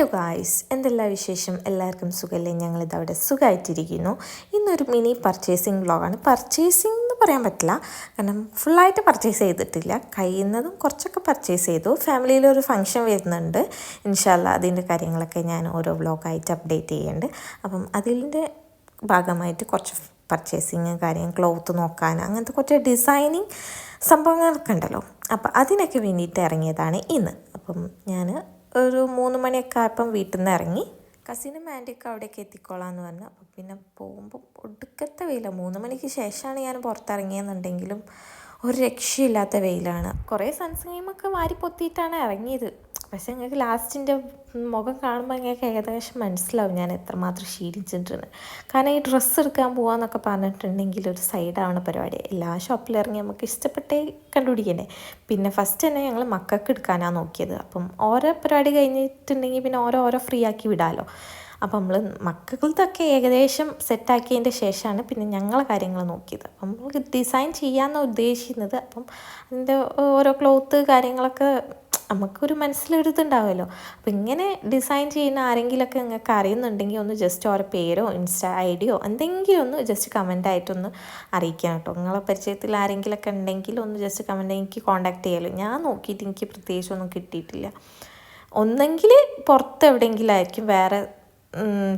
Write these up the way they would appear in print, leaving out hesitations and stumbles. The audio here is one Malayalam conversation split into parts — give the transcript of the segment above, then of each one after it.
ഹലോ ഗായ്സ്, എന്തെല്ലാം വിശേഷം? എല്ലാവർക്കും സുഖമല്ലേ? ഞങ്ങളിതവിടെ സുഖമായിട്ടിരിക്കുന്നു. ഇന്നൊരു മിനി പർച്ചേസിങ് വ്ളോഗാണ്. പർച്ചേസിങ് എന്ന് പറയാൻ പറ്റില്ല, കാരണം ഫുള്ളായിട്ട് പർച്ചേസ് ചെയ്തിട്ടില്ല. കഴിയുന്നതും കുറച്ചൊക്കെ പർച്ചേസ് ചെയ്തു. ഫാമിലിയിലൊരു ഫംഗ്ഷൻ വരുന്നുണ്ട്. ഇൻഷാ അല്ലാ അതിൻ്റെ കാര്യങ്ങളൊക്കെ ഞാൻ ഓരോ വ്ളോഗായിട്ട് അപ്ഡേറ്റ് ചെയ്യുന്നുണ്ട്. അപ്പം അതിൻ്റെ ഭാഗമായിട്ട് കുറച്ച് പർച്ചേസിങ് കാര്യം, ക്ലോത്ത് നോക്കാൻ, അങ്ങനത്തെ കുറച്ച് ഡിസൈനിങ് സംഭവങ്ങളൊക്കെ ഉണ്ടല്ലോ. അപ്പം അതിനൊക്കെ വേണ്ടിയിട്ട് ഇറങ്ങിയതാണ് ഇന്ന്. അപ്പം ഞാൻ ഒരു 3 മണിയൊക്കെ ആയപ്പം വീട്ടിൽ നിന്ന് ഇറങ്ങി. കസിനും ആൻറ്റിയൊക്കെ അവിടേക്ക് എത്തിക്കോളാമെന്ന് പറഞ്ഞു. അപ്പം പിന്നെ പോകുമ്പോൾ ഒടുക്കത്തെ വെയിലാണ്. 3 മണിക്ക് ശേഷമാണ് ഞാൻ പുറത്തിറങ്ങിയെന്നുണ്ടെങ്കിലും ഒരു രക്ഷയില്ലാത്ത വെയിലാണ്. കുറേ സൺസ്ക്രീമൊക്കെ വാരി പൊത്തിയിട്ടാണ് ഇറങ്ങിയത്. പക്ഷേ നിങ്ങൾക്ക് ലാസ്റ്റിൻ്റെ മുഖം കാണുമ്പോൾ നിങ്ങൾക്ക് ഏകദേശം മനസ്സിലാവും ഞാൻ എത്രമാത്രം ക്ഷീണിച്ചിട്ടുണ്ട്. കാരണം ഈ ഡ്രസ്സ് എടുക്കാൻ പോകാമെന്നൊക്കെ പറഞ്ഞിട്ടുണ്ടെങ്കിൽ ഒരു സൈഡാവണ പരിപാടി. എല്ലാ ഷോപ്പിലും ഇറങ്ങി നമുക്ക് ഇഷ്ടപ്പെട്ടേ കണ്ടുപിടിക്കണ്ടേ. പിന്നെ ഫസ്റ്റ് തന്നെ ഞങ്ങൾ മക്കൾക്ക് എടുക്കാനാണ് നോക്കിയത്. അപ്പം ഓരോ പരിപാടി കഴിഞ്ഞിട്ടുണ്ടെങ്കിൽ പിന്നെ ഓരോ ഫ്രീ ആക്കി വിടാമല്ലോ. അപ്പം നമ്മൾ മക്കൾക്കൊക്കെ ഏകദേശം സെറ്റാക്കിയതിൻ്റെ ശേഷമാണ് പിന്നെ ഞങ്ങളെ കാര്യങ്ങൾ നോക്കിയത്. അപ്പം നമ്മൾ ഡിസൈൻ ചെയ്യാമെന്നാണ് ഉദ്ദേശിക്കുന്നത്. അപ്പം അതിൻ്റെ ഓരോ ക്ലോത്ത് കാര്യങ്ങളൊക്കെ നമുക്കൊരു മനസ്സിലൊരിതുണ്ടാവുമല്ലോ. അപ്പം ഇങ്ങനെ ഡിസൈൻ ചെയ്യുന്ന ആരെങ്കിലുമൊക്കെ നിങ്ങൾക്ക് അറിയുന്നുണ്ടെങ്കിൽ ഒന്ന് ജസ്റ്റ് ഓരോ പേരോ ഇൻസ്റ്റാ ഐഡിയോ എന്തെങ്കിലും ഒന്ന് ജസ്റ്റ് കമൻ്റായിട്ടൊന്ന് അറിയിക്കാം കേട്ടോ. നിങ്ങളെ പരിചയത്തിൽ ആരെങ്കിലുമൊക്കെ ഉണ്ടെങ്കിൽ ഒന്ന് ജസ്റ്റ് കമൻ്റ് എനിക്ക് കോൺടാക്ട് ചെയ്യാമല്ലോ. ഞാൻ നോക്കിയിട്ട് എനിക്ക് പ്രത്യേകിച്ചൊന്നും കിട്ടിയിട്ടില്ല. ഒന്നെങ്കിൽ പുറത്ത് എവിടെയെങ്കിലും ആയിരിക്കും, വേറെ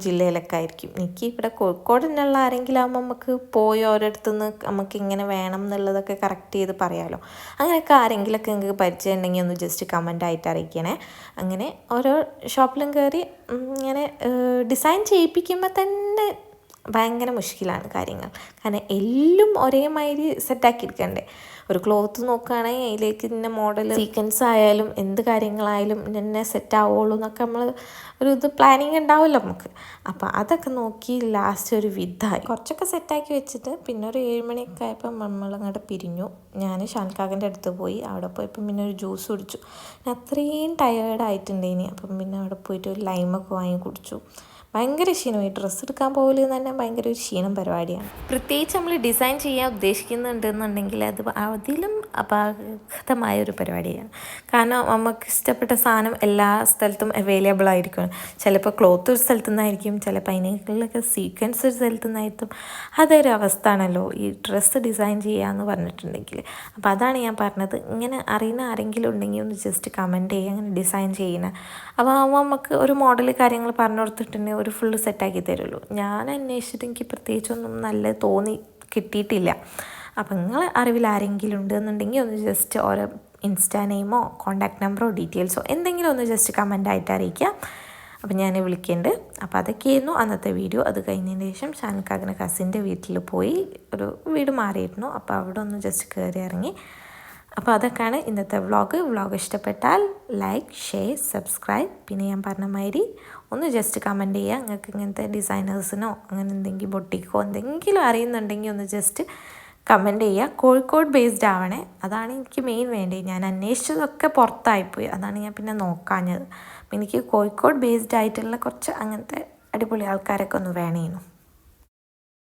ജില്ലയിലൊക്കെ ആയിരിക്കും. എനിക്ക് ഇവിടെ കോഴിക്കോട് നിന്നുള്ള ആരെങ്കിലും ആകുമ്പോൾ നമുക്ക് പോയി ഓരോരുത്തുനിന്ന് നമുക്ക് ഇങ്ങനെ വേണം എന്നുള്ളതൊക്കെ കറക്റ്റ് ചെയ്ത് പറയാമല്ലോ. അങ്ങനെയൊക്കെ ആരെങ്കിലുമൊക്കെ നിങ്ങൾക്ക് പരിചയം ഉണ്ടെങ്കിൽ ഒന്ന് ജസ്റ്റ് കമൻ്റായിട്ട് അറിയിക്കണേ. അങ്ങനെ ഓരോ ഷോപ്പിലും കയറി ഇങ്ങനെ ഡിസൈൻ ചെയ്യിപ്പിക്കുമ്പോൾ തന്നെ ഭയങ്കര മുഷ്കിലാണ് കാര്യങ്ങൾ. കാരണം എല്ലാം ഒരേമാതിരി സെറ്റാക്കി എടുക്കണ്ടേ. ഒരു ക്ലോത്ത് നോക്കുകയാണെങ്കിൽ അതിലേക്ക് ഇന്ന മോഡൽ സീക്വൻസ് ആയാലും എന്ത് കാര്യങ്ങളായാലും ഇന്നെ സെറ്റ് ആവുള്ളൂ എന്നൊക്കെ നമ്മൾ ഒരു പ്ലാനിങ് ഉണ്ടാവുമല്ലോ നമുക്ക്. അപ്പോൾ അതൊക്കെ നോക്കി ലാസ്റ്റ് ഒരു വിധമായി കുറച്ചൊക്കെ സെറ്റാക്കി വെച്ചിട്ട് പിന്നെ ഒരു 7 മണിയൊക്കെ ആയപ്പോൾ നമ്മളങ്ങോട്ട് പിരിഞ്ഞു. ഞാൻ ഷാൻകാക്കൻ്റെ അടുത്ത് പോയി. അവിടെ പോയപ്പം പിന്നെ ഒരു ജ്യൂസ് കുടിച്ചു. ഞാൻ അത്രയും ടയേർഡായിട്ടുണ്ടേനി. അപ്പം പിന്നെ അവിടെ പോയിട്ട് ഒരു ലൈമൊക്കെ വാങ്ങി കുടിച്ചു. ഭയങ്കര ക്ഷീണമായി. ഡ്രസ്സ് എടുക്കാൻ പോകലെന്ന് തന്നെ ഭയങ്കര ഒരു ക്ഷീണം പരിപാടിയാണ്. പ്രത്യേകിച്ച് നമ്മൾ ഡിസൈൻ ചെയ്യാൻ ഉദ്ദേശിക്കുന്നുണ്ടെന്നുണ്ടെങ്കിൽ അത് അതിലും അപാകതമായ ഒരു പരിപാടിയാണ്. കാരണം നമുക്ക് ഇഷ്ടപ്പെട്ട സാധനം എല്ലാ സ്ഥലത്തും അവൈലബിൾ ആയിരിക്കും. ചിലപ്പോൾ ക്ലോത്ത് ഒരു സ്ഥലത്തു നിന്നായിരിക്കും, ചിലപ്പോൾ അതിനേക്കാളൊക്കെ സീക്വൻസ് ഒരു സ്ഥലത്തു നിന്നായിരിക്കും. അതൊരു അവസ്ഥ ആണല്ലോ ഈ ഡ്രസ്സ് ഡിസൈൻ ചെയ്യാമെന്ന് പറഞ്ഞിട്ടുണ്ടെങ്കിൽ. അപ്പോൾ അതാണ് ഞാൻ പറഞ്ഞത്, ഇങ്ങനെ അറിയുന്ന ആരെങ്കിലും ഉണ്ടെങ്കിൽ ഒന്ന് ജസ്റ്റ് കമൻറ്റ് ചെയ്യുക അങ്ങനെ ഡിസൈൻ ചെയ്യണ. അപ്പോൾ നമുക്ക് ഒരു മോഡൽ കാര്യങ്ങൾ പറഞ്ഞു കൊടുത്തിട്ടുണ്ടെങ്കിൽ ഒരു ഫുള്ള് സെറ്റാക്കി തരുമല്ലോ. ഞാൻ അന്വേഷിച്ചിട്ട് എനിക്ക് പ്രത്യേകിച്ചൊന്നും നല്ല കിട്ടിയിട്ടില്ല. അപ്പം നിങ്ങൾ അറിവിൽ ആരെങ്കിലും ഉണ്ടെന്നുണ്ടെങ്കിൽ ഒന്ന് ജസ്റ്റ് ഓരോ ഇൻസ്റ്റാ നെയിമോ കോൺടാക്ട് നമ്പറോ ഡീറ്റെയിൽസോ എന്തെങ്കിലും ഒന്ന് ജസ്റ്റ് കമൻ്റായിട്ട് അറിയിക്കുക. അപ്പം ഞാൻ വിളിക്കുന്നുണ്ട്. അപ്പോൾ അതൊക്കെയായിരുന്നു അന്നത്തെ വീഡിയോ. അത് കഴിഞ്ഞതിന് ശേഷം ഷാൻകാക്കിൻ്റെ കസിൻ്റെ വീട്ടിൽ പോയി, ഒരു വീട് മാറിയിരുന്നു. അപ്പോൾ അവിടെ ഒന്ന് ജസ്റ്റ് കയറി ഇറങ്ങി. അപ്പോൾ അതൊക്കെയാണ് ഇന്നത്തെ വ്ളോഗ് ഇഷ്ടപ്പെട്ടാൽ ലൈക്ക്, ഷെയർ, സബ്സ്ക്രൈബ്. പിന്നെ ഞാൻ പറഞ്ഞ മാതിരി ഒന്ന് ജസ്റ്റ് കമൻറ്റ് ചെയ്യുക. നിങ്ങൾക്ക് ഇങ്ങനത്തെ ഡിസൈനേഴ്സിനോ അങ്ങനെ എന്തെങ്കിലും ബൊട്ടിക്കോ എന്തെങ്കിലും അറിയുന്നുണ്ടെങ്കിൽ ഒന്ന് ജസ്റ്റ് കമൻറ്റ് ചെയ്യുക. കോഴിക്കോട് ബേസ്ഡ് ആവണേ, അതാണ് എനിക്ക് മെയിൻ വേണ്ടത്. ഞാൻ അന്വേഷിച്ചതൊക്കെ പുറത്തായിപ്പോയി, അതാണ് ഞാൻ പിന്നെ നോക്കാഞ്ഞത്. അപ്പം എനിക്ക് കോഴിക്കോട് ബേസ്ഡ് ആയിട്ടുള്ള കുറച്ച് അങ്ങനത്തെ അടിപൊളി ആൾക്കാരൊക്കെ ഒന്ന് വേണേനു.